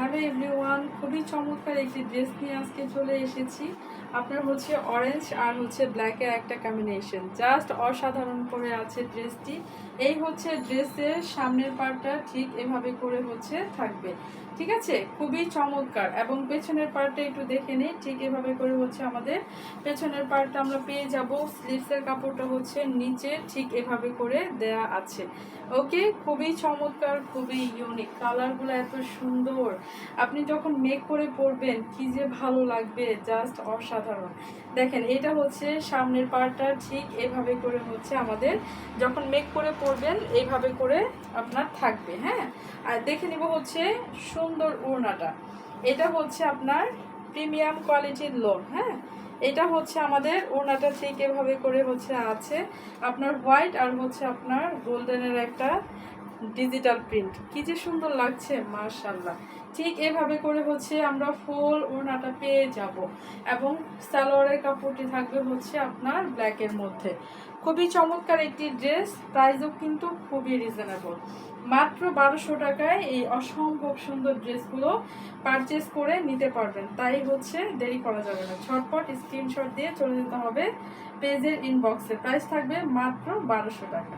Hello everyone, খুবই চমৎকার একটি ড্রেস নিয়ে আজকে চলে এসেছি। আপনার হচ্ছে অরেঞ্জ আর হচ্ছে ব্ল্যাকের একটা কম্বিনেশন, জাস্ট অসাধারণ করে আছে ড্রেসটি। এই হচ্ছে ড্রেসের সামনের পার্টটা ঠিক এভাবে করে হচ্ছে থাকবে, ঠিক আছে, খুবই চমৎকার। এবং পেছনের পার্টটা একটু দেখে নিই, ঠিক এভাবে করে হচ্ছে আমাদের পেছনের পার্টটা আমরা পেয়ে যাব। স্লিভসের কাপড়টা হচ্ছে নিচে ঠিক এভাবে করে দেয়া আছে। ওকে, খুবই চমৎকার, খুবই ইউনিক, কালারগুলো এত সুন্দর। আপনি যখন মেক করে পরবেন কি যে ভালো লাগবে, জাস্ট অসাধারণ। দেখেন, এটা হচ্ছে সামনের পার্টটা ঠিক এভাবে করে হচ্ছে আমাদের যখন মেক করে পরবেন এইভাবে করে আপনার থাকবে। হ্যাঁ, আর দেখে নিব হচ্ছে সুন্দর ওড়নাটা। এটা হচ্ছে আপনার প্রিমিয়াম কোয়ালিটির লোন। হ্যাঁ, এটা হচ্ছে আমাদের ওড়নাটা ঠিক এভাবে করে হচ্ছে আছে আপনার হোয়াইট আর হচ্ছে আপনার গোল্ডেনের একটা ডিজিটাল প্রিন্ট, কি যে সুন্দর লাগছে মাশাআল্লাহ। ঠিক এভাবে করে হচ্ছে আমরা ফুল ওড়নাটা পেয়ে যাব। এবং সালোয়ারের কাপড়টি থাকবে হচ্ছে আপনার ব্ল্যাকের মধ্যে। খুবই চমৎকার একটি ড্রেস, প্রাইসও কিন্তু খুবই রিজনেবল। মাত্র 1200 টাকায় এই অসম্ভব সুন্দর ড্রেসগুলো পারচেস করে নিতে পারবেন। তাই হচ্ছে দেরি করা যাবে না, ঝটপট স্ক্রিনশট দিয়ে চলে যেতে হবে পেজের ইনবক্সে। প্রাইস থাকবে মাত্র 1200 টাকা।